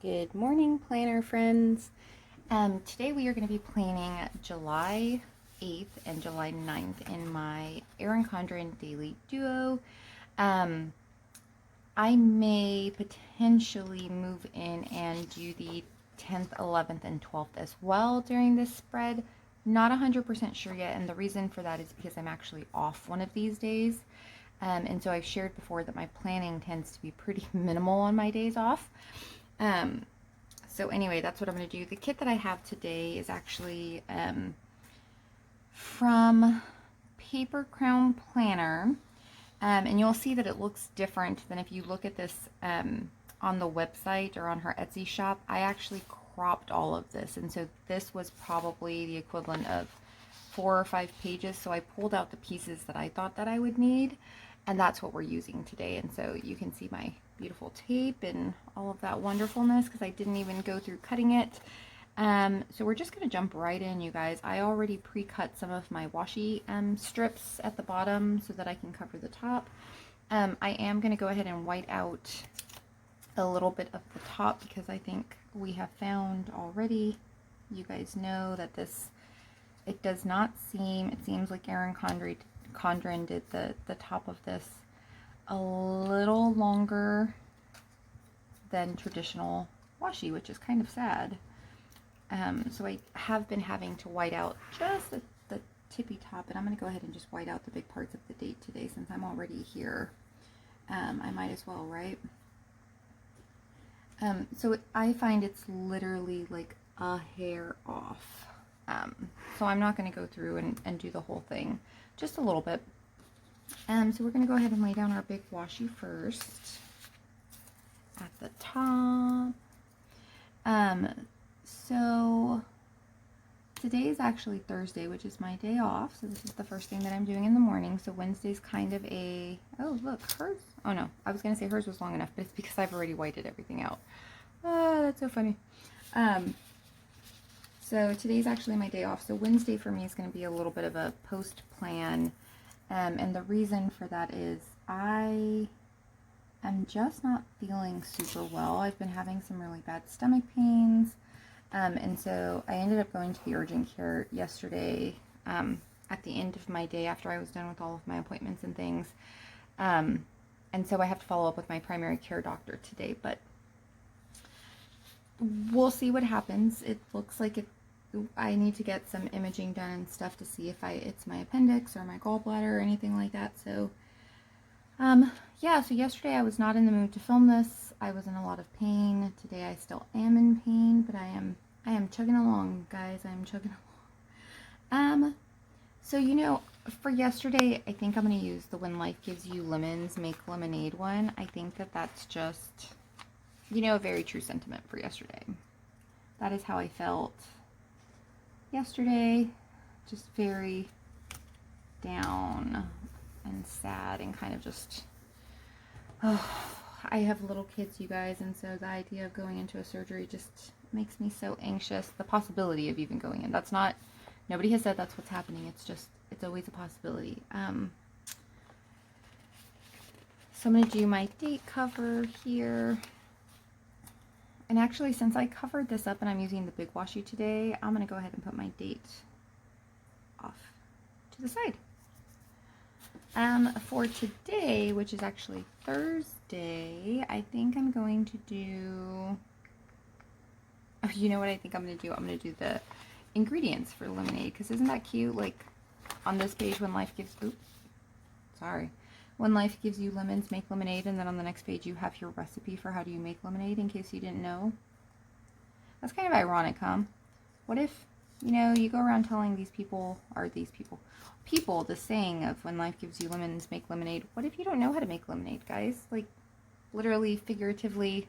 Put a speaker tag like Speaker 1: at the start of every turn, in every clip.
Speaker 1: Good morning, planner friends. Today we are going to be planning July 8th and July 9th in my Erin Condren Daily Duo. Um, I may potentially move in and do the 10th, 11th, and 12th as well during this spread. Not 100% sure yet, and the reason for that is because I'm actually off one of these days. And so I've shared before that my planning tends to be pretty minimal on my days off. Um, so anyway, that's what I'm going to do. The kit that I have today is actually from Paper Crown Planner. And you'll see that it looks different than if you look at this on the website or on her Etsy shop. I actually cropped all of this. And so this was probably the equivalent of 4 or 5 pages. So I pulled out the pieces that I thought that I would need. And that's what we're using today. And so you can see my beautiful tape and all of that wonderfulness because I didn't even go through cutting it. So we're just going to jump right in, you guys. I already pre-cut some of my washi strips at the bottom so that I can cover the top. I am going to go ahead and white out a little bit of the top because I think we have found already, you guys know that it does not seem, it seems like Erin Condren did the top of this a little longer than traditional washi, which is kind of sad. So I have been having to white out just the tippy top, and I'm going to go ahead and just white out the big parts of the date today since I'm already here. I might as well, right? So I find it's literally like a hair off. So I'm not going to go through and do the whole thing, just a little bit. So we're going to go ahead and lay down our big washi first at the top. So today is actually Thursday, which is my day off. So this is the first thing that I'm doing in the morning. So Wednesday's kind of a, oh look, hers, oh no, I was going to say hers was long enough, but it's because I've already whited everything out. Oh, that's so funny. So today's actually my day off. So Wednesday for me is going to be a little bit of a post plan. And the reason for that is I am just not feeling super well. I've been having some really bad stomach pains. And so I ended up going to the urgent care yesterday at the end of my day after I was done with all of my appointments and things. And so I have to follow up with my primary care doctor today, but we'll see what happens. It looks like I need to get some imaging done and stuff to see if it's my appendix or my gallbladder or anything like that. So yeah, so yesterday I was not in the mood to film this. I was in a lot of pain. Today I still am in pain, but I am chugging along, guys. I am chugging along. So you know, for yesterday, I think I'm going to use the When Life Gives You Lemons, Make Lemonade one. I think that that's just, you know, a very true sentiment for yesterday. That is how I felt yesterday. Just very down and sad and kind of just, oh, I have little kids, you guys, and so the idea of going into a surgery just makes me so anxious. The possibility of even going in. That's not, nobody has said that's what's happening. It's just, it's always a possibility. So I'm going to do my date cover here. And actually, since I covered this up and I'm using the big washi today, I'm going to go ahead and put my date off to the side. For today, which is actually Thursday, I think I'm going to do, oh, you know what I think I'm going to do? I'm going to do the ingredients for lemonade, because isn't that cute? Like, on this page, When Life Gives You Lemons, Make Lemonade, and then on the next page you have your recipe for how do you make lemonade, in case you didn't know. That's kind of ironic, huh? What if, you know, you go around telling people, the saying of when life gives you lemons, make lemonade. What if you don't know how to make lemonade, guys? Like, literally, figuratively,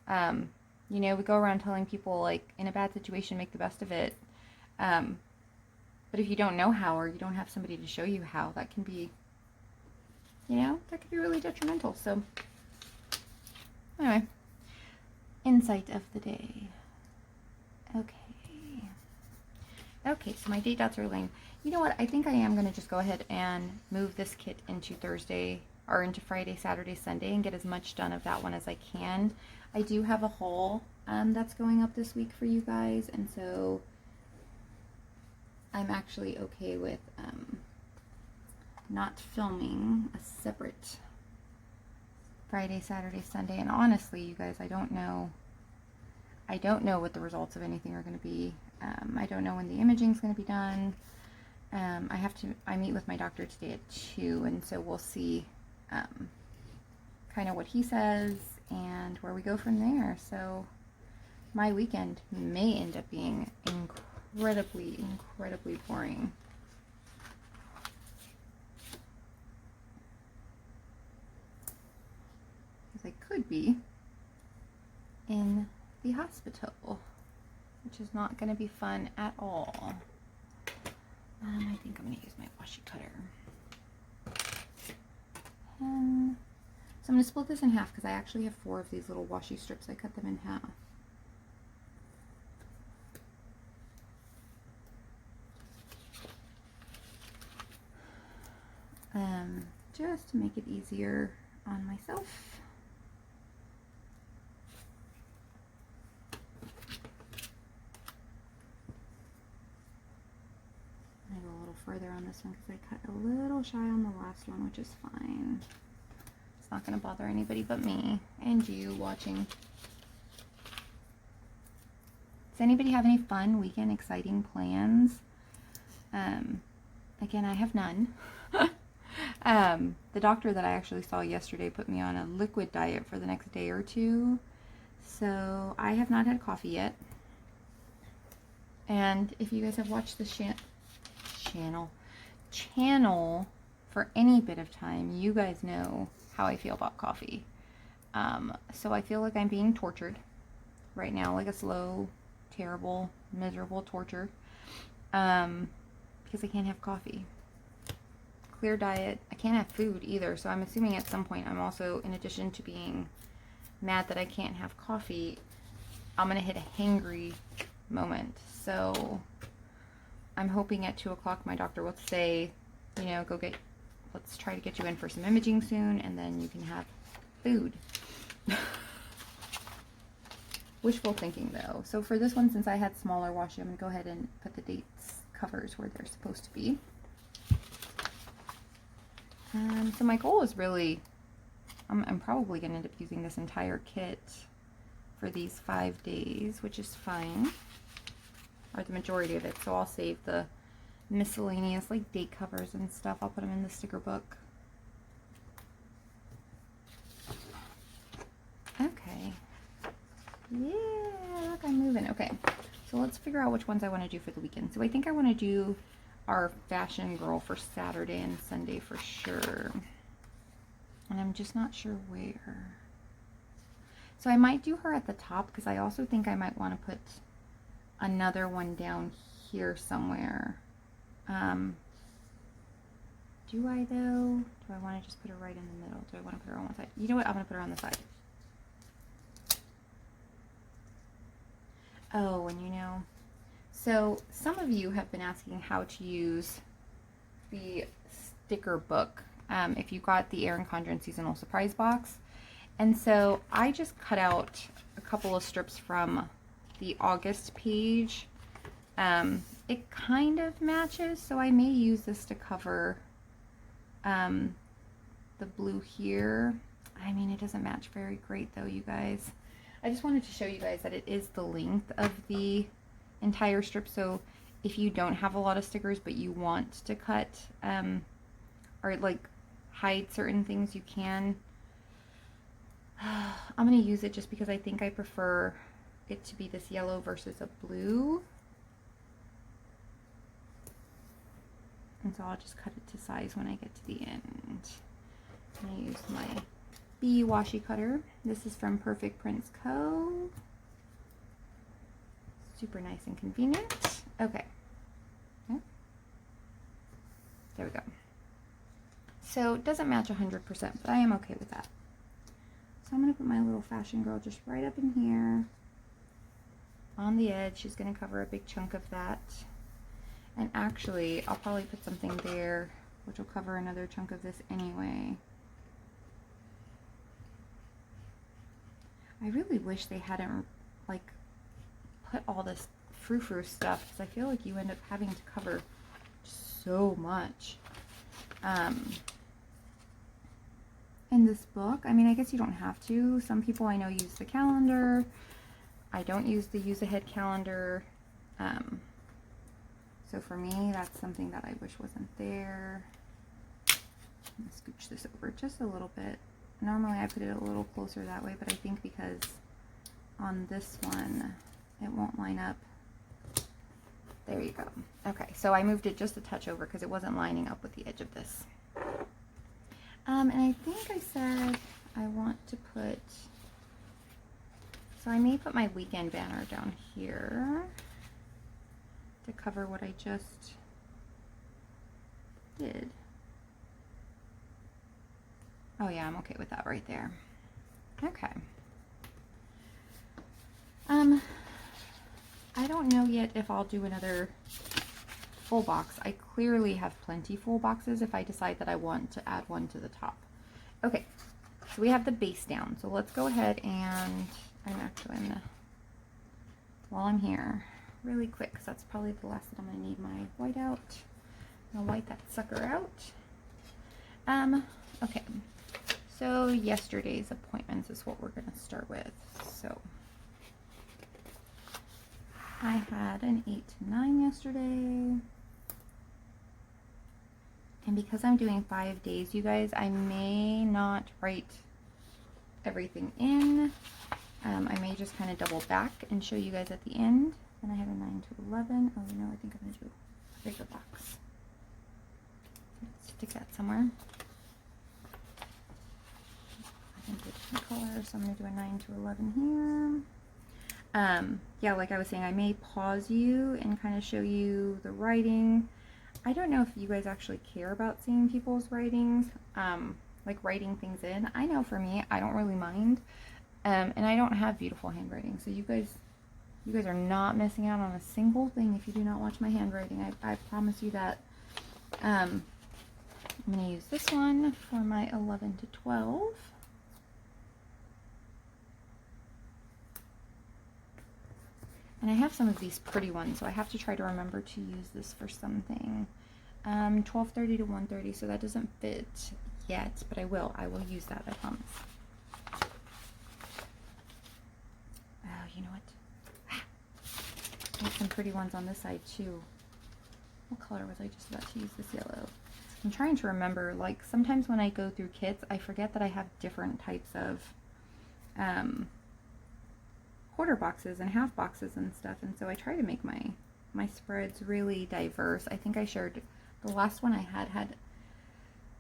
Speaker 1: you know, we go around telling people, like, in a bad situation, make the best of it. But if you don't know how, or you don't have somebody to show you how, that can be, you know, that could be really detrimental. So, anyway, insight of the day. Okay, so my date dots are laying. You know what? I think I am going to just go ahead and move this kit into Thursday, or into Friday, Saturday, Sunday, and get as much done of that one as I can. I do have a haul that's going up this week for you guys, and so I'm actually okay with not filming a separate Friday, Saturday, Sunday. And honestly, you guys, I don't know what the results of anything are going to be. I don't know when the imaging is going to be done. I meet with my doctor today at 2, and so we'll see kind of what he says and where we go from there. So my weekend may end up being incredibly boring. Because I could be in the hospital, which is not going to be fun at all. I think I'm going to use my washi cutter. So I'm going to split this in half because I actually have 4 of these little washi strips. I cut them in half. Just to make it easier on myself. I go a little further on this one because I cut a little shy on the last one, which is fine. It's not going to bother anybody but me and you watching. Does anybody have any fun weekend exciting plans? Again, I have none. The doctor that I actually saw yesterday put me on a liquid diet for the next day or 2. So I have not had coffee yet. And if you guys have watched this channel for any bit of time, you guys know how I feel about coffee. So I feel like I'm being tortured right now, like a slow, terrible, miserable torture, because I can't have coffee. Clear diet. I can't have food either, so I'm assuming at some point I'm also, in addition to being mad that I can't have coffee, I'm gonna hit a hangry moment. So I'm hoping at 2 o'clock my doctor will say, you know, let's try to get you in for some imaging soon, and then you can have food. Wishful thinking though. So for this one, since I had smaller washi, I'm gonna go ahead and put the dates covers where they're supposed to be. So my goal is really, I'm probably going to end up using this entire kit for these 5 days, which is fine, or the majority of it. So I'll save the miscellaneous, like date covers and stuff. I'll put them in the sticker book. Okay. Yeah, look, I'm moving. Okay, so let's figure out which ones I want to do for the weekend. So I think I want to do our fashion girl for Saturday and Sunday for sure. And I'm just not sure where. So I might do her at the top because I also think I might want to put another one down here somewhere. Do I though? Do I want to just put her right in the middle? Do I want to put her on one side? You know what? I'm going to put her on the side. Oh, and you know, so some of you have been asking how to use the sticker book if you got the Erin Condren seasonal surprise box. And so I just cut out a couple of strips from the August page. It kind of matches, so I may use this to cover the blue here. I mean, it doesn't match very great though, you guys. I just wanted to show you guys that it is the length of the entire strip. So if you don't have a lot of stickers but you want to cut or like hide certain things, you can. I'm going to use it just because I think I prefer it to be this yellow versus a blue. And so I'll just cut it to size when I get to the end. I'm going to use my B washi cutter. This is from Perfect Prints Co. Super nice and convenient. Okay. There we go. So it doesn't match 100%, but I am okay with that. So I'm going to put my little fashion girl just right up in here on the edge. She's going to cover a big chunk of that. And actually, I'll probably put something there, which will cover another chunk of this anyway. I really wish they hadn't like put all this frou-frou stuff, because I feel like you end up having to cover so much in this book. I mean, I guess you don't have to. Some people I know use the calendar. I don't use the use ahead calendar. So for me, that's something that I wish wasn't there. I'm gonna scooch this over just a little bit. Normally I put it a little closer that way, but I think because on this one it won't line up. There you go. Okay, so I moved it just a touch over because it wasn't lining up with the edge of this. And I think I said I want to put, so I may put my weekend banner down here to cover what I just did. Oh yeah, I'm okay with that right there. Okay. I don't know yet if I'll do another full box. I clearly have plenty full boxes if I decide that I want to add one to the top. Okay, so we have the base down. So let's go ahead and while I'm here, really quick, because that's probably the last that I'm gonna need my white out. I'll white that sucker out. Okay, so yesterday's appointments is what we're gonna start with. So I had an 8 to 9 yesterday. And because I'm doing 5 days, you guys, I may not write everything in. I may just kind of double back and show you guys at the end. Then I have a 9 to 11. Oh, you know, I think I'm going to do a bigger box. Let's stick that somewhere. I think it's a different color, so I'm going to do a 9 to 11 here. Yeah, like I was saying, I may pause you and kind of show you the writing. I don't know if you guys actually care about seeing people's writings, like writing things in. I know for me, I don't really mind, and I don't have beautiful handwriting, so you guys are not missing out on a single thing if you do not watch my handwriting. I promise you that. I'm going to use this one for my 11 to 12. And I have some of these pretty ones, so I have to try to remember to use this for something. 12:30 to 1:30, so that doesn't fit yet, but I will use that, I promise. Oh, you know what? I have some pretty ones on this side too. What color was I just about to use? This yellow. I'm trying to remember, like sometimes when I go through kits, I forget that I have different types of quarter boxes and half boxes and stuff, and so I try to make my spreads really diverse. I think I shared the last one I had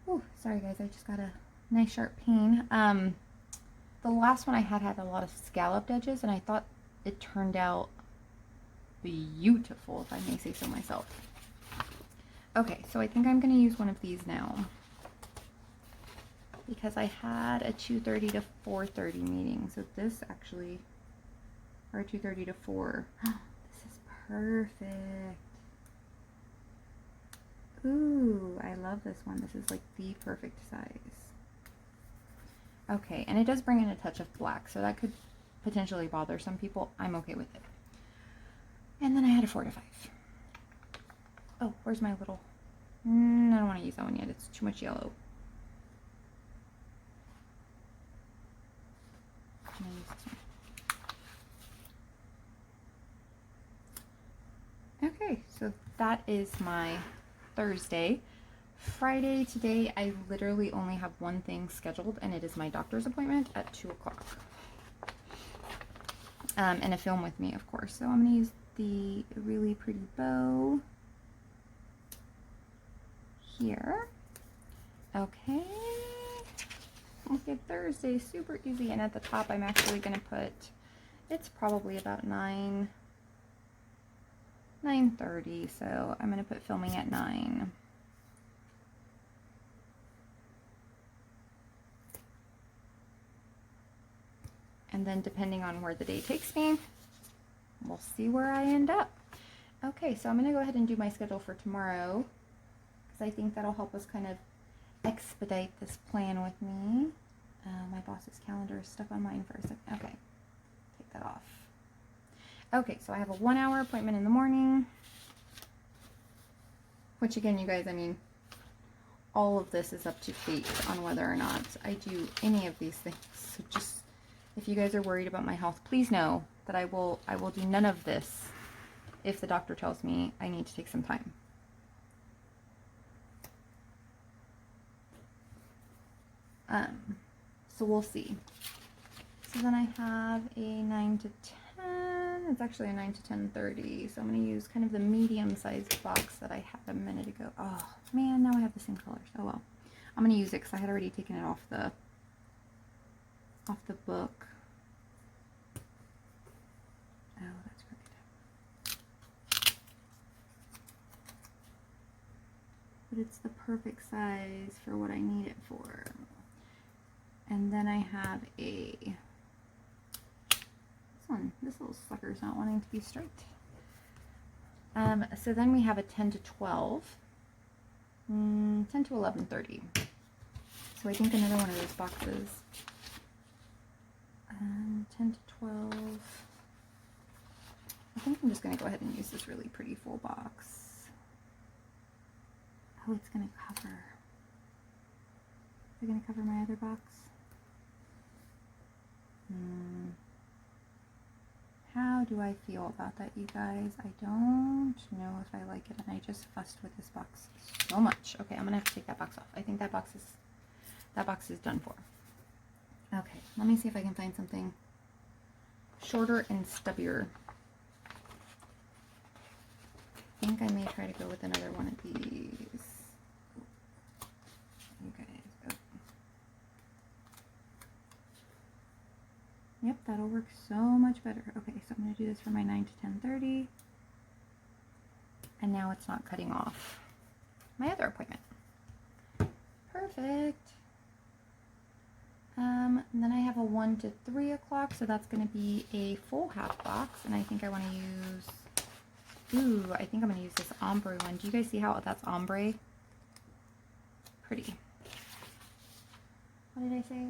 Speaker 1: oh, sorry guys, I just got a nice sharp pain. The last one I had a lot of scalloped edges, and I thought it turned out beautiful, if I may say so myself. Okay, so I think I'm going to use one of these now, because I had a 2:30 to 4:30 meeting, so this actually, or 2:30 to 4. This is perfect. Ooh, I love this one. This is like the perfect size. Okay, and it does bring in a touch of black, so that could potentially bother some people. I'm okay with it. And then I had a 4 to 5. Oh, where's my little... I don't want to use that one yet. It's too much yellow. I'm going to use this one. Okay, so that is my Thursday. Friday, today, I literally only have one thing scheduled, and it is my doctor's appointment at 2 o'clock. And a film with me, of course. So I'm going to use the really pretty bow here. Okay. Okay, Thursday, super easy. And at the top, I'm actually going to put, it's probably about 9:30, so I'm going to put filming at 9. And then depending on where the day takes me, we'll see where I end up. Okay, so I'm going to go ahead and do my schedule for tomorrow, because I think that'll help us kind of expedite this plan with me. My boss's calendar is stuck on mine for a second. Okay, take that off. Okay, so I have a 1-hour appointment in the morning, which again, you guys, I mean, all of this is up to fate on whether or not I do any of these things. So just, if you guys are worried about my health, please know that I will do none of this if the doctor tells me I need to take some time. So we'll see. So then I have a 9 to 10. It's actually a 9 to 10:30. So I'm going to use kind of the medium-sized box that I had a minute ago. Oh, man, now I have the same colors. Oh, well. I'm going to use it because I had already taken it off the book. Oh, that's crooked. But it's the perfect size for what I need it for. And then I have this little sucker's not wanting to be straight. So then we have a 10 to 12, 10 to 11:30. So I think another one of those boxes, 10 to 12. I think I'm just going to go ahead and use this really pretty full box. Oh, it's going to cover. Is it going to cover my other box? How do I feel about that, you guys? I don't know if I like it, and I just fussed with this box so much. Okay, I'm gonna have to take that box off. I think that box is done for. Okay, let me see if I can find something shorter and stubbier. I think I may try to go with another one of these. You guys. Oh. Yep, that'll work so much better. Okay, so I'm going to do this for my 9 to 10:30. And now it's not cutting off my other appointment. Perfect. And then I have a 1 to 3 o'clock, so that's going to be a full half box. And I think I want to use, I think I'm going to use this ombre one. Do you guys see how that's ombre? Pretty. What did I say?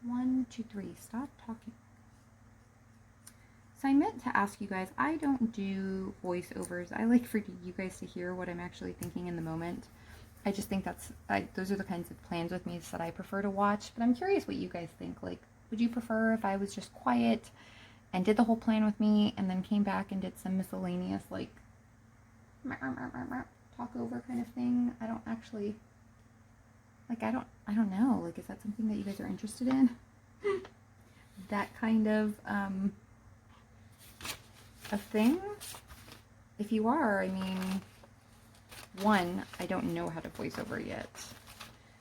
Speaker 1: 1, 2, 3. Stop talking. So I meant to ask you guys, I don't do voiceovers. I like for you guys to hear what I'm actually thinking in the moment. I just think those are the kinds of plans with me that I prefer to watch. But I'm curious what you guys think. Like, would you prefer if I was just quiet and did the whole plan with me and then came back and did some miscellaneous, like, talk over kind of thing? I don't actually... Like, I don't know. Like, is that something that you guys are interested in? That kind of a thing? If you are, I mean, 1, I don't know how to voice over yet.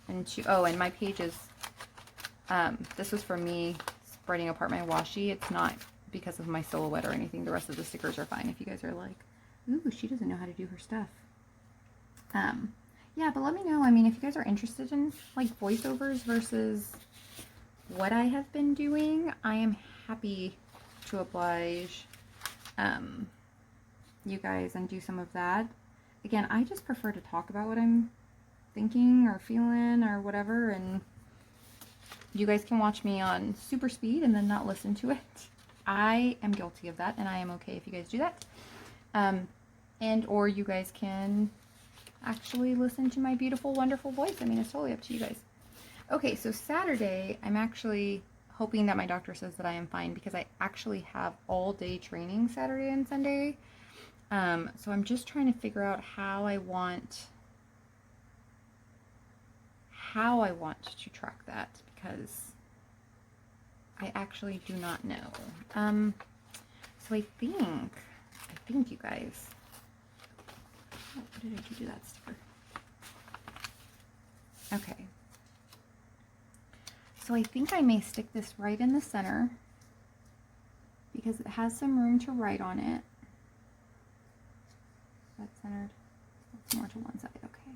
Speaker 1: And 2, oh, and my pages, this was for me spreading apart my washi. It's not because of my silhouette or anything. The rest of the stickers are fine if you guys are like, ooh, she doesn't know how to do her stuff. Yeah, but let me know. I mean, if you guys are interested in, like, voiceovers versus what I have been doing, I am happy to oblige you guys and do some of that. Again, I just prefer to talk about what I'm thinking or feeling or whatever, and you guys can watch me on super speed and then not listen to it. I am guilty of that, and I am okay if you guys do that. And or you guys can actually listen to my beautiful, wonderful voice. I mean, it's totally up to you guys. Okay, so Saturday, I'm actually hoping that my doctor says that I am fine because I actually have all day training Saturday and Sunday. So I'm just trying to figure out how I want to track that because I actually do not know. So I think you guys, oh, what did I do to that sticker? Okay. So I think I may stick this right in the center because it has some room to write on it. That's centered. It's more to one side. Okay.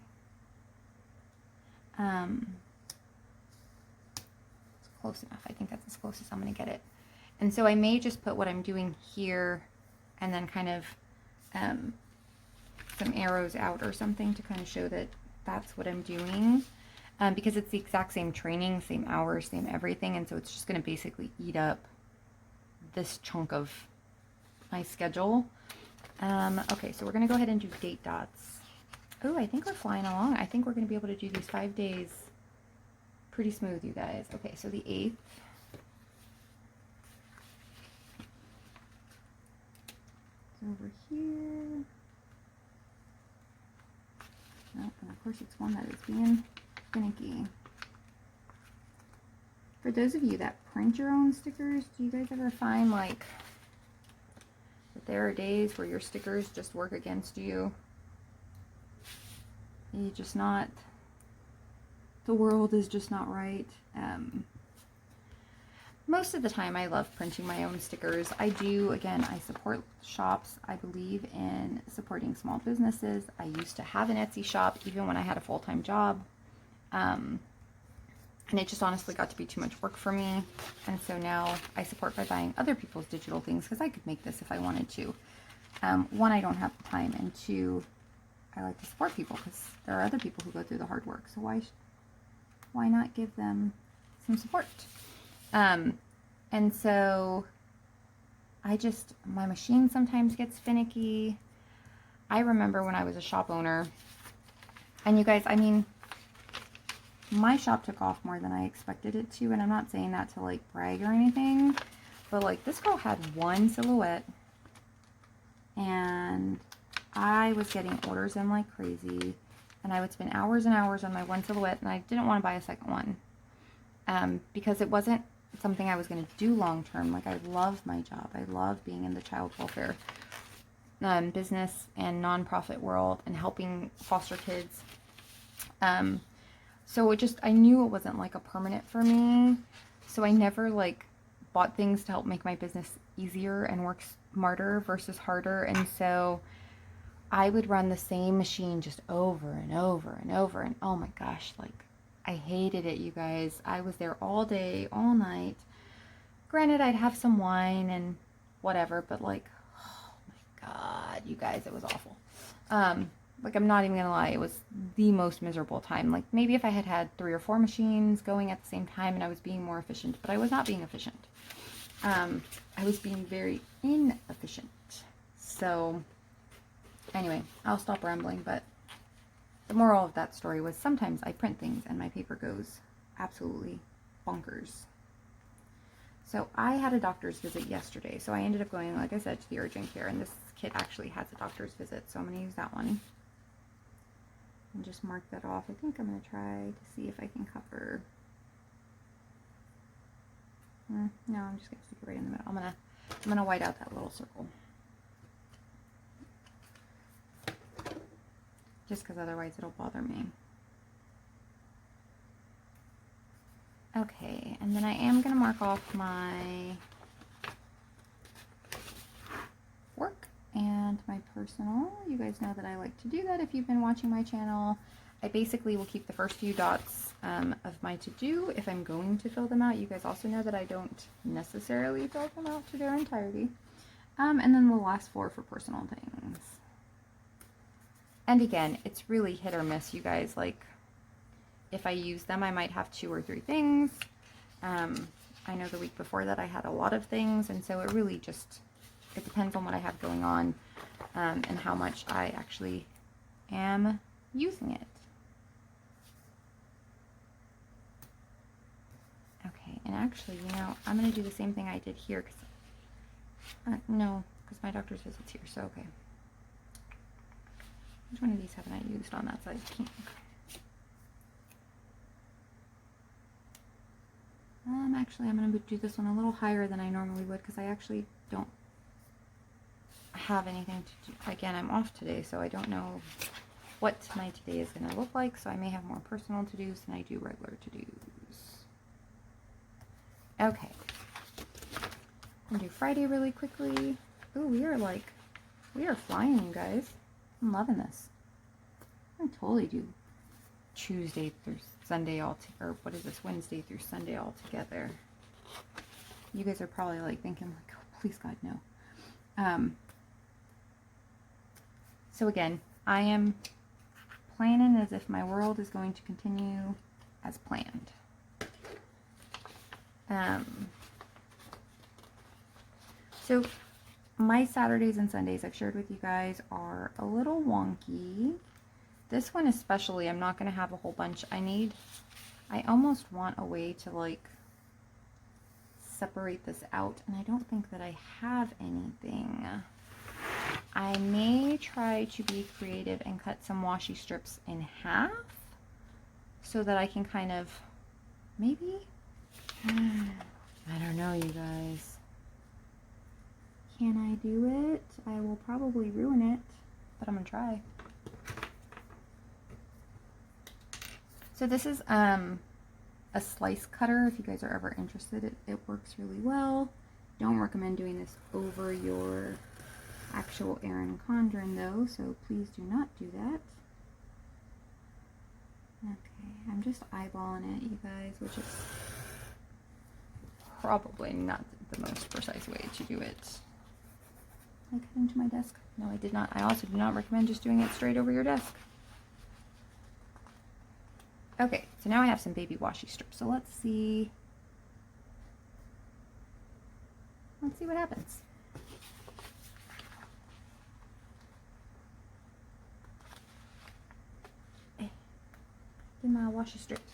Speaker 1: It's close enough. I think that's as close as I'm going to get it. And so I may just put what I'm doing here and then kind of some arrows out or something to kind of show that that's what I'm doing. Because it's the exact same training, same hours, same everything. And so it's just going to basically eat up this chunk of my schedule. Okay, so we're going to go ahead and do date dots. Oh, I think we're flying along. I think we're going to be able to do these 5 days pretty smooth, you guys. Okay, so the 8th. Over here. Oh, and of course it's one that is being finicky. For those of you that print your own stickers, do you guys ever find like that there are days where your stickers just work against you? You just not, the world is just not right. Most of the time I love printing my own stickers. I do, again, I support shops. I believe in supporting small businesses. I used to have an Etsy shop even when I had a full-time job. And it just honestly got to be too much work for me. And so now I support by buying other people's digital things because I could make this if I wanted to. One, I don't have the time, and two, I like to support people because there are other people who go through the hard work. So why not give them some support? And so my machine sometimes gets finicky. I remember when I was a shop owner, and you guys, I mean, my shop took off more than I expected it to, and I'm not saying that to like brag or anything, but like this girl had one silhouette, and I was getting orders in like crazy, and I would spend hours and hours on my one silhouette, and I didn't want to buy a second one, because it wasn't something I was going to do long term. Like, I love my job. I love being in the child welfare business and nonprofit world and helping foster kids. So I knew it wasn't like a permanent for me. So I never like bought things to help make my business easier and work smarter versus harder. And so I would run the same machine just over and over and over. And oh my gosh, like, I hated it, you guys. I was there all day, all night. Granted, I'd have some wine and whatever, but like, oh my God, you guys, it was awful. Like, I'm not even gonna lie, it was the most miserable time. Like, maybe if I had had 3 or 4 machines going at the same time and I was being more efficient, but I was not being efficient. I was being very inefficient. So, anyway, I'll stop rambling, but the moral of that story was sometimes I print things and my paper goes absolutely bonkers. So I had a doctor's visit yesterday. So I ended up going, like I said, to the urgent care. And this kit actually has a doctor's visit. So I'm going to use that one. And just mark that off. I think I'm going to try to see if I can cover. No, I'm just going to stick it right in the middle. I'm going to white out that little circle. Just because otherwise it'll bother me. Okay, and then I am going to mark off my work and my personal. You guys know that I like to do that if you've been watching my channel. I basically will keep the first few dots of my to-do if I'm going to fill them out. You guys also know that I don't necessarily fill them out to their entirety. And then the last 4 for personal things. And again, it's really hit or miss, you guys. Like, if I use them, I might have 2 or 3 things. I know the week before that I had a lot of things, and so it really just, it depends on what I have going on, and how much I actually am using it. Okay, and actually, you know, I'm going to do the same thing I did here, because, no, because my doctor's visit's here, so okay. Which one of these haven't I used on that size pink? Actually, I'm going to do this one a little higher than I normally would because I actually don't have anything to do. Again, I'm off today, so I don't know what my today is going to look like, so I may have more personal to-dos than I do regular to-dos. Okay. I'm going to do Friday really quickly. Ooh, we are flying, you guys. I'm loving this. I totally do Tuesday through Sunday or what is this, Wednesday through Sunday all together. You guys are probably like thinking, like, oh, please God, no. So again, I am planning as if my world is going to continue as planned. So my Saturdays and Sundays, I've shared with you guys, are a little wonky. This one especially, I'm not going to have a whole bunch. I almost want a way to like separate this out, and I don't think that I have anything. I may try to be creative and cut some washi strips in half so that I can kind of, maybe, I don't know, you guys. Can I do it? I will probably ruin it, but I'm gonna try. So this is a slice cutter. If you guys are ever interested, it works really well. Don't recommend doing this over your actual Erin Condren though, so please do not do that. Okay, I'm just eyeballing it, you guys, which is probably not the most precise way to do it. I cut into my desk? No, I did not. I also do not recommend just doing it straight over your desk. Okay, so now I have some baby washi strips. So let's see what happens. Hey, get my washi strips.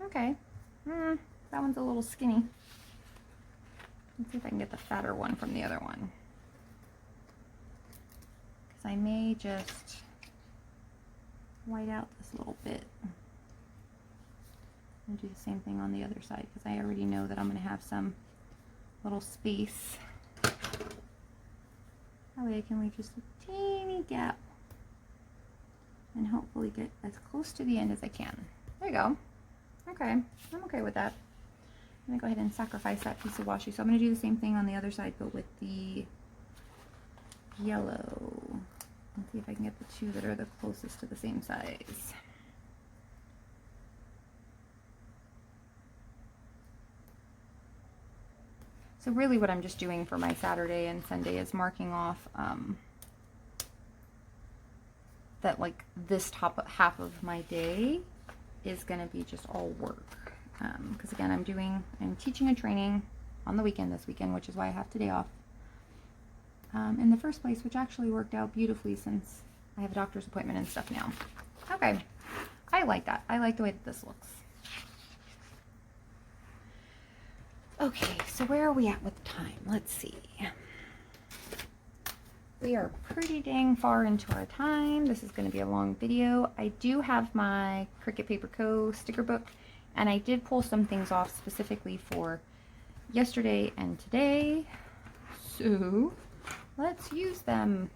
Speaker 1: Okay, that one's a little skinny. Let's see if I can get the fatter one from the other one. Because I may just white out this little bit. And do the same thing on the other side, because I already know that I'm going to have some little space. That way I can leave just a teeny gap and hopefully get as close to the end as I can. There you go. Okay, I'm okay with that. I'm going to go ahead and sacrifice that piece of washi. So I'm going to do the same thing on the other side, but with the yellow. Let's see if I can get the two that are the closest to the same size. So really what I'm just doing for my Saturday and Sunday is marking off that like this top half of my day is going to be just all work. Because again, I'm teaching a training on the weekend this weekend, which is why I have today off. In the first place, which actually worked out beautifully since I have a doctor's appointment and stuff now. Okay, I like that. I like the way that this looks. Okay, so where are we at with time? Let's see. We are pretty dang far into our time. This is going to be a long video. I do have my Cricut Paper Co. sticker book, and I did pull some things off specifically for yesterday and today. So let's use them.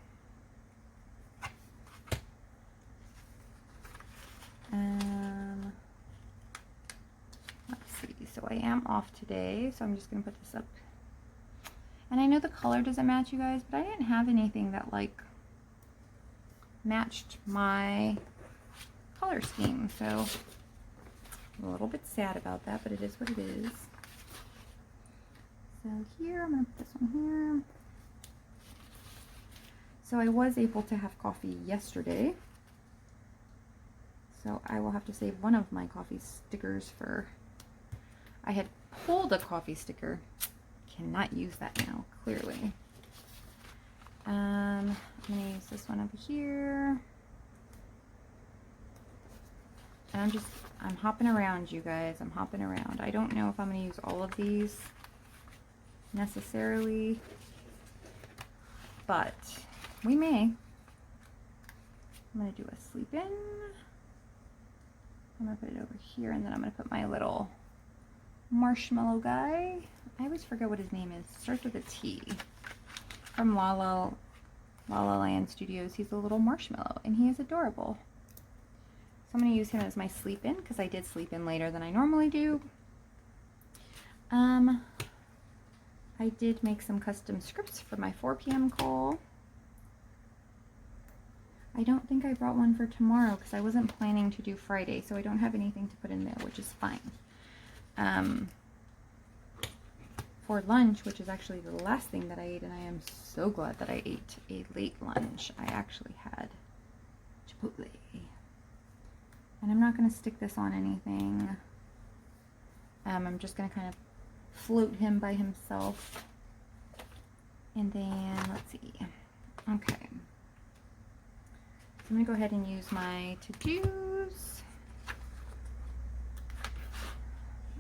Speaker 1: Let's see. So I am off today, so I'm just going to put this up. And I know the color doesn't match, you guys, but I didn't have anything that like matched my color scheme, so I'm a little bit sad about that, but it is what it is. So here, I'm going to put this one here. So I was able to have coffee yesterday, so I will have to save one of my coffee stickers for, I had pulled a coffee sticker. Cannot use that now, clearly. I'm going to use this one over here. And I'm hopping around, you guys. I'm hopping around. I don't know if I'm going to use all of these necessarily, but we may. I'm going to do a sleep in. I'm going to put it over here, and then I'm going to put my little marshmallow guy. I always forget what his name is. It starts with a T. From La La Land Studios. He's a little marshmallow, and he is adorable. So I'm going to use him as my sleep in, because I did sleep in later than I normally do. I did make some custom scripts for my 4 p.m. call. I don't think I brought one for tomorrow, because I wasn't planning to do Friday, so I don't have anything to put in there, which is fine. For lunch, which is actually the last thing that I ate, and I am so glad that I ate a late lunch. I actually had Chipotle. And I'm not going to stick this on anything. I'm just going to kind of float him by himself. And then, let's see. Okay. So I'm going to go ahead and use my to-dos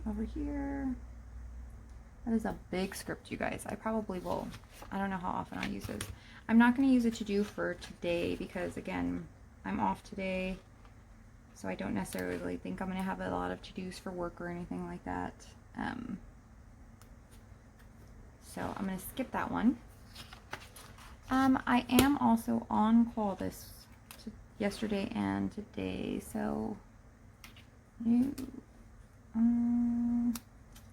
Speaker 1: over here. That is a big script, you guys. I probably will. I don't know how often I'll use this. I'm not going to use a to-do for today because, again, I'm off today. So I don't necessarily think I'm going to have a lot of to-dos for work or anything like that. So I'm going to skip that one. I am also on call yesterday and today, so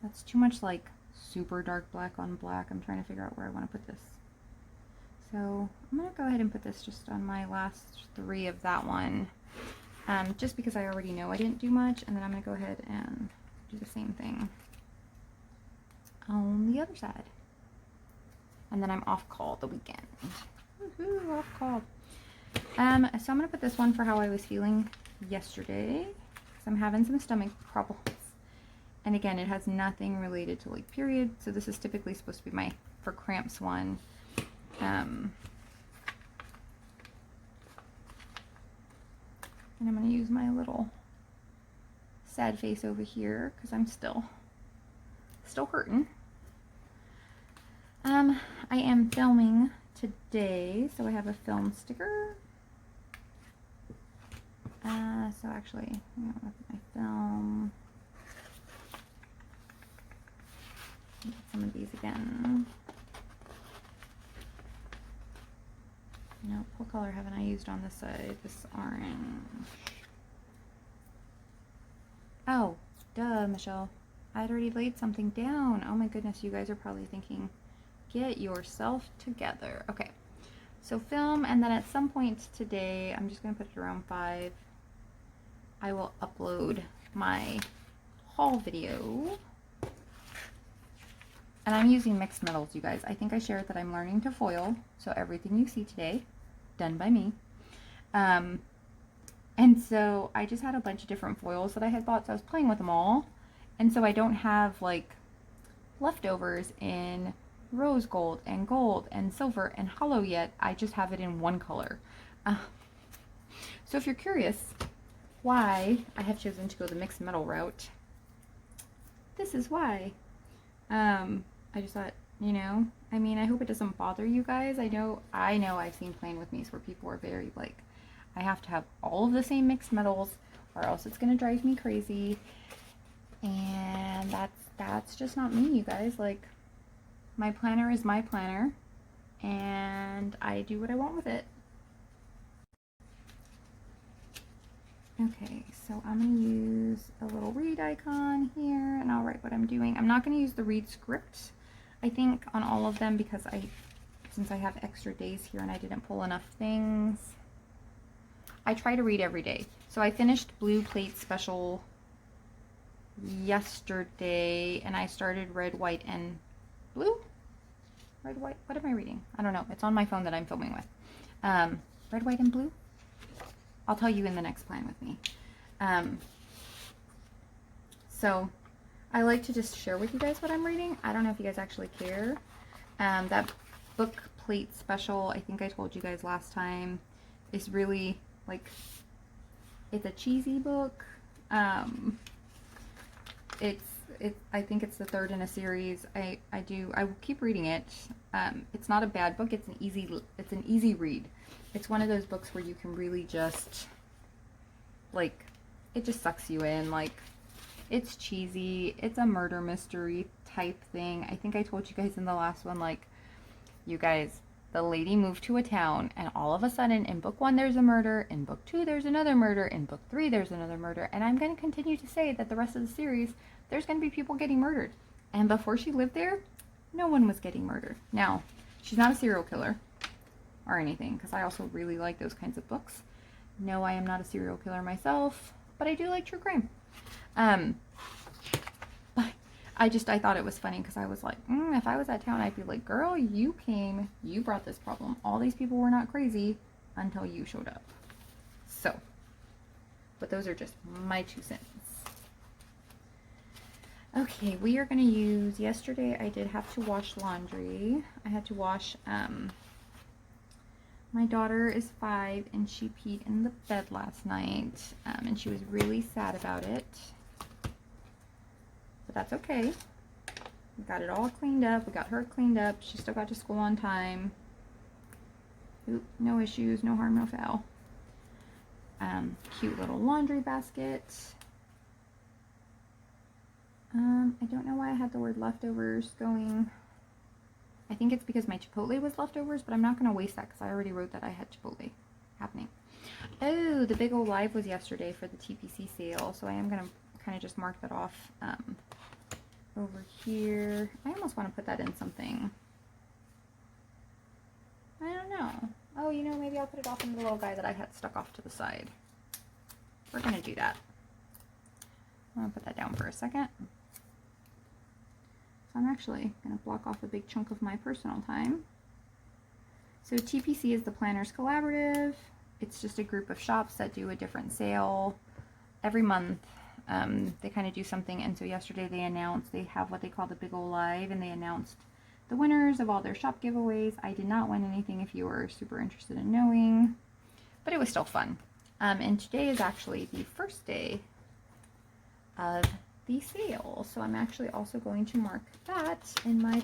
Speaker 1: that's too much like super dark black on black. I'm trying to figure out where I want to put this. So I'm going to go ahead and put this just on my last 3 of that one, just because I already know I didn't do much, and then I'm going to go ahead and do the same thing on the other side. And then I'm off call the weekend. Woohoo, off call. So I'm going to put this one for how I was feeling yesterday, because I'm having some stomach problems. And again, it has nothing related to like period, so this is typically supposed to be my for cramps one. And I'm going to use my little sad face over here because I'm still hurting. I am filming today, so I have a film sticker. So actually, I'm going to look at my film. Get some of these again. No, what color haven't I used on this side? This orange. Oh, duh, Michelle. I'd already laid something down. Oh my goodness, you guys are probably thinking, get yourself together. Okay, so film, and then at some point today, I'm just going to put it around 5. I will upload my haul video. And I'm using mixed metals, you guys. I think I shared that I'm learning to foil, so everything you see today, done by me. And so I just had a bunch of different foils that I had bought, so I was playing with them all. And so I don't have like leftovers in rose gold and silver and hollow yet. I just have it in one color. So if you're curious why I have chosen to go the mixed metal route, this is why. I just thought, you know, I mean, I hope it doesn't bother you guys. I know I've seen Playing With Me's where people are very like, I have to have all of the same mixed metals or else it's gonna drive me crazy. And that's just not me, you guys. Like, my planner is my planner and I do what I want with it. Okay, so I'm going to use a little read icon here and I'll write what I'm doing. I'm not going to use the read script, I think, on all of them because since I have extra days here and I didn't pull enough things. I try to read every day. So I finished Blue Plate Special yesterday and I started Red, White, and Blue? Red, White, what am I reading? I don't know. It's on my phone that I'm filming with. Red, White, and Blue? I'll tell you in the next Plan With Me. So I like to just share with you guys what I'm reading. I don't know if you guys actually care. That Book Plate Special, I think I told you guys last time, is really like, it's a cheesy book. I think it's the 3rd in a series. I will keep reading it. It's not a bad book. It's an easy read. It's one of those books where you can really just, like, it just sucks you in. Like, it's cheesy. It's a murder mystery type thing. I think I told you guys in the last one, like, you guys, the lady moved to a town and all of a sudden in book 1 there's a murder, in book 2 there's another murder, in book 3 there's another murder, and I'm going to continue to say that the rest of the series there's going to be people getting murdered. And before she lived there, no one was getting murdered. Now, she's not a serial killer or anything, because I also really like those kinds of books. No, I am not a serial killer myself, but I do like true crime. But I thought it was funny because I was like, if I was at town, I'd be like, girl, you came, you brought this problem. All these people were not crazy until you showed up. So, but those are just my 2 cents. Okay, we are going to use, yesterday I did have to wash laundry. I had to wash, my daughter is 5 and she peed in the bed last night, and she was really sad about it. But that's okay. We got it all cleaned up. We got her cleaned up. She still got to school on time. Oop, no issues, no harm, no foul. Cute little laundry basket. I don't know why I had the word leftovers going. I think it's because my Chipotle was leftovers, but I'm not going to waste that because I already wrote that I had Chipotle happening. Oh, the Big Ol' Live was yesterday for the TPC sale, so I am going to kind of just mark that off over here. I almost want to put that in something. I don't know. Oh, you know, maybe I'll put it off in the little guy that I had stuck off to the side. We're going to do that. I'm going to put that down for a second. So I'm actually going to block off a big chunk of my personal time. So TPC is the Planners Collaborative. It's just a group of shops that do a different sale every month. They kind of do something, and so yesterday they announced they have what they call the Big Ol' Live, and they announced the winners of all their shop giveaways. I did not win anything if you were super interested in knowing, but it was still fun. And today is actually the first day of the sale, so I'm actually also going to mark that in my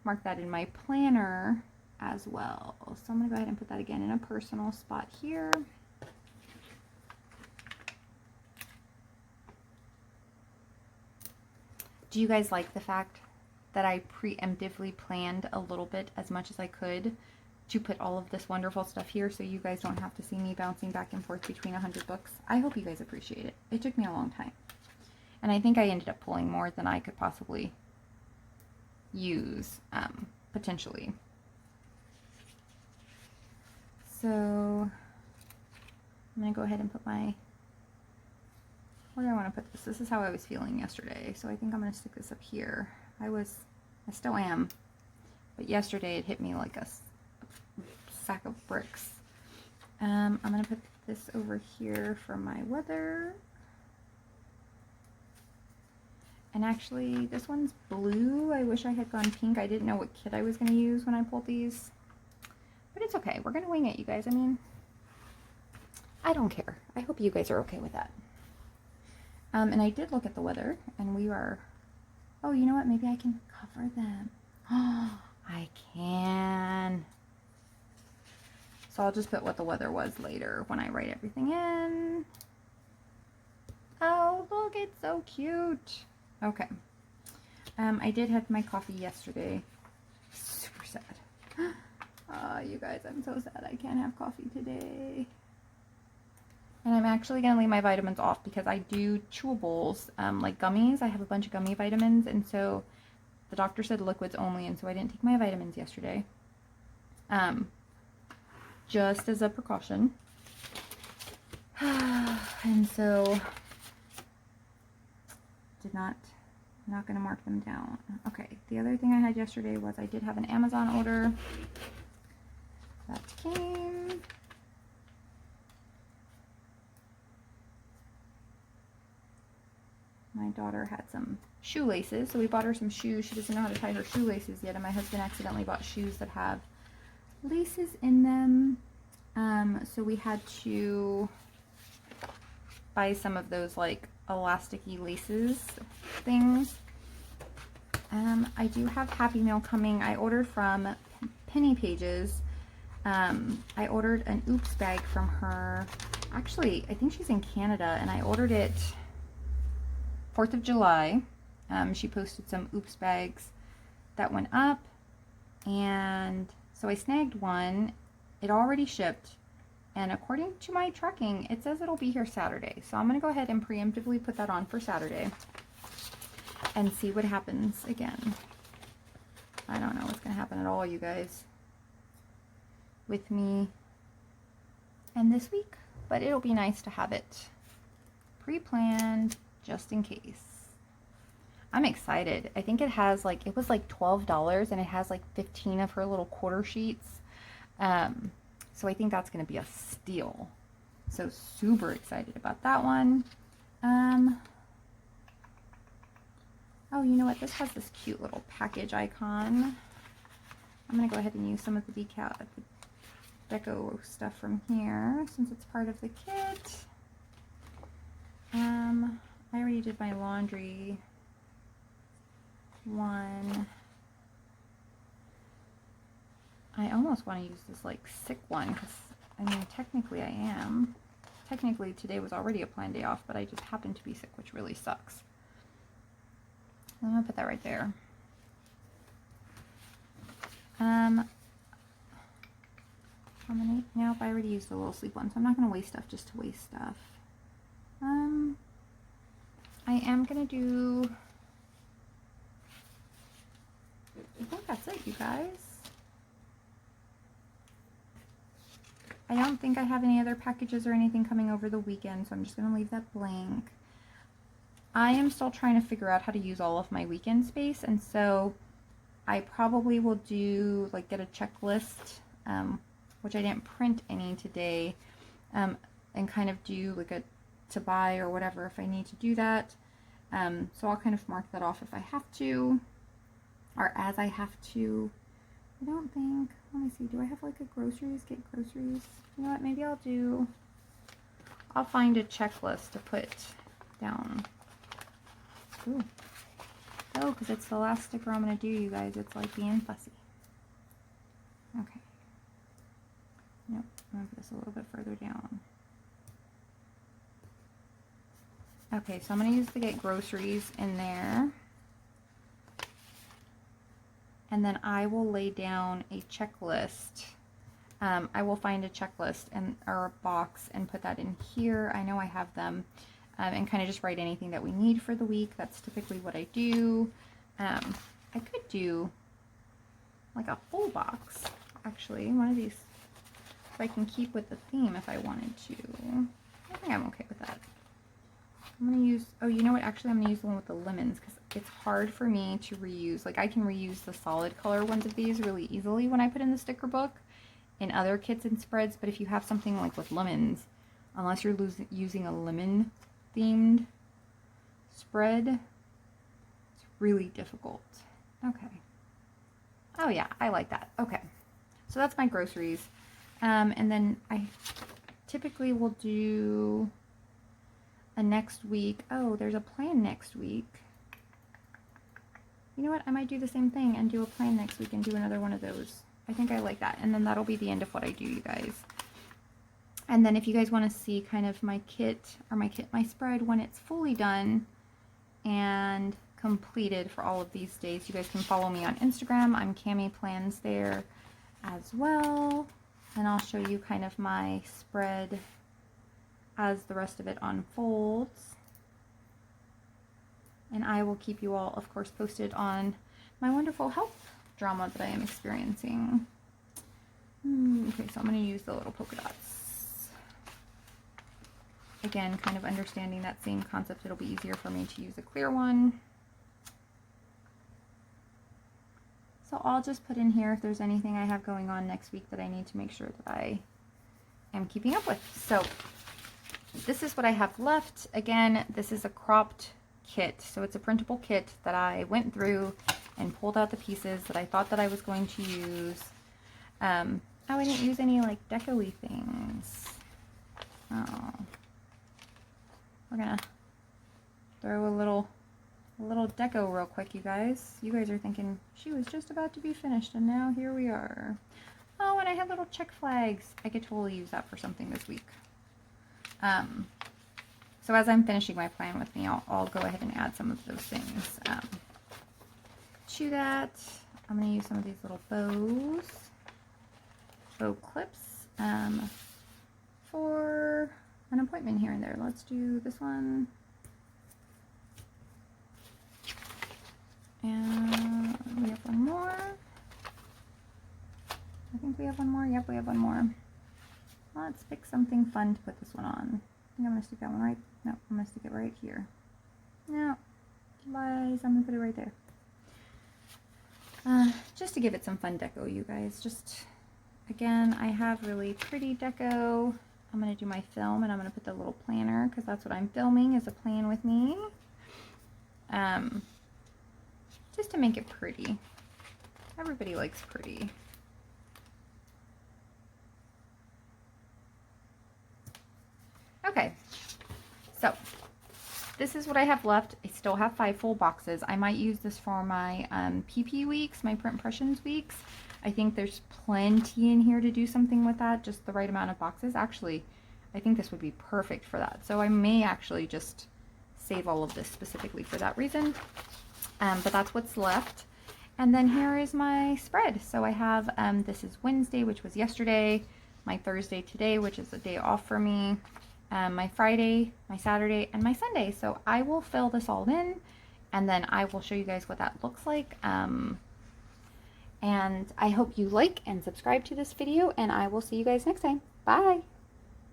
Speaker 1: mark that in my planner as well. So I'm gonna go ahead and put that again in a personal spot here. Do you guys like the fact that I preemptively planned a little bit, as much as I could, to put all of this wonderful stuff here so you guys don't have to see me bouncing back and forth between 100 books? I hope you guys appreciate it. It took me a long time. And I think I ended up pulling more than I could possibly use, potentially. So I'm going to go ahead and put my... Where do I want to put this? This is how I was feeling yesterday, so I think I'm going to stick this up here. I still am, but yesterday it hit me like a sack of bricks. I'm going to put this over here for my weather. And actually, this one's blue. I wish I had gone pink. I didn't know what kit I was going to use when I pulled these, but it's okay. We're going to wing it, you guys. I mean, I don't care. I hope you guys are okay with that. And I did look at the weather, and we are, oh, you know what? Maybe I can cover them. Oh, I can. So I'll just put what the weather was later when I write everything in. Oh, look, it's so cute. Okay. I did have my coffee yesterday. Super sad. You guys, I'm so sad I can't have coffee today. And I'm actually going to leave my vitamins off because I do chewables, like gummies. I have a bunch of gummy vitamins, and so the doctor said liquids only, and so I didn't take my vitamins yesterday. Just as a precaution. And so, not going to mark them down. Okay, the other thing I had yesterday was I did have an Amazon order that came. My daughter had some shoelaces, so we bought her some shoes. She doesn't know how to tie her shoelaces yet, and my husband accidentally bought shoes that have laces in them. So we had to buy some of those like elasticy laces things. I do have Happy Meal coming. I ordered from Penny Pages. I ordered an Oops bag from her. Actually, I think she's in Canada, and I ordered it 4th of July. She posted some Oops bags that went up, and so I snagged one. It already shipped, and according to my tracking, it says it'll be here Saturday. So I'm going to go ahead and preemptively put that on for Saturday and see what happens again. I don't know what's going to happen at all, you guys, with me and this week, but it'll be nice to have it pre-planned just in case. I'm excited. I think it has like, it was like $12, and it has like 15 of her little quarter sheets. So I think that's going to be a steal. So super excited about that one. Oh, you know what? This has this cute little package icon. I'm going to go ahead and use some of the deco stuff from here since it's part of the kit. I already did my laundry one. I almost want to use this like sick one because, I mean, technically I am. Technically today was already a planned day off, but I just happened to be sick, which really sucks. I'm going to put that right there. How many? Nope, I already used the little sleep one, so I'm not going to waste stuff just to waste stuff. I am going to do, I think that's it, you guys. I don't think I have any other packages or anything coming over the weekend, so I'm just going to leave that blank. I am still trying to figure out how to use all of my weekend space, and so I probably will do, like, get a checklist, which I didn't print any today, and kind of do like a to buy or whatever if I need to do that. So I'll kind of mark that off if I have to, or as I have to. I don't think, let me see, do I have like a groceries, get groceries? You know what, maybe I'll find a checklist to put down. Ooh. Oh, because it's the last sticker I'm going to do, you guys. It's like being fussy. Okay. Nope, I'm going to put this a little bit further down. Okay, so I'm going to use the get groceries in there. And then I will lay down a checklist. I will find a checklist or a box and put that in here. I know I have them. And kind of just write anything that we need for the week. That's typically what I do. I could do like a full box, actually. One of these, if I can keep with the theme if I wanted to. I think I'm okay with that. I'm going to use, oh, you know what? Actually, I'm going to use the one with the lemons because it's hard for me to reuse. Like, I can reuse the solid color ones of these really easily when I put in the sticker book in other kits and spreads. But if you have something like with lemons, unless you're using a lemon themed spread, it's really difficult. Okay. Oh yeah, I like that. Okay. So that's my groceries. And then I typically will do a next week. Oh, there's a plan next week. You know what? I might do the same thing and do a plan next week and do another one of those. I think I like that. And then that'll be the end of what I do, you guys. And then if you guys want to see kind of my kit, or my spread when it's fully done and completed for all of these days, you guys can follow me on Instagram. I'm Cami Plans there as well. And I'll show you kind of my spread as the rest of it unfolds. And I will keep you all, of course, posted on my wonderful health drama that I am experiencing. Okay, so I'm going to use the little polka dots. Again, kind of understanding that same concept, it'll be easier for me to use a clear one. So I'll just put in here if there's anything I have going on next week that I need to make sure that I am keeping up with. So this is what I have left. Again, this is a cropped kit. So it's a printable kit that I went through and pulled out the pieces that I thought that I was going to use. Oh, I didn't use any like deco-y things. Oh. We're gonna throw a little deco real quick, you guys. You guys are thinking she was just about to be finished and now here we are. Oh, and I have little check flags. I could totally use that for something this week. So as I'm finishing my plan with me, I'll go ahead and add some of those things to that. I'm going to use some of these little bow clips for an appointment here and there. Let's do this one. And we have one more. I think we have one more. Yep, we have one more. Let's pick something fun to put this one on. I think I'm going to stick that one right. No, I'm going to stick it right here. No, lies. I'm going to put it right there. Just to give it some fun deco, you guys. Just, again, I have really pretty deco. I'm going to do my film, and I'm going to put the little planner, because that's what I'm filming, is a plan with me. Just to make it pretty. Everybody likes pretty. Okay, so this is what I have left. I still have 5 full boxes. I might use this for my PP weeks, my print impressions weeks. I think there's plenty in here to do something with that, just the right amount of boxes. Actually, I think this would be perfect for that. So I may actually just save all of this specifically for that reason. But that's what's left. And then here is my spread. So I have, this is Wednesday, which was yesterday, my Thursday today, which is a day off for me, my Friday, my Saturday, and my Sunday. So I will fill this all in, and then I will show you guys what that looks like. And I hope you like and subscribe to this video, and I will see you guys next time. Bye!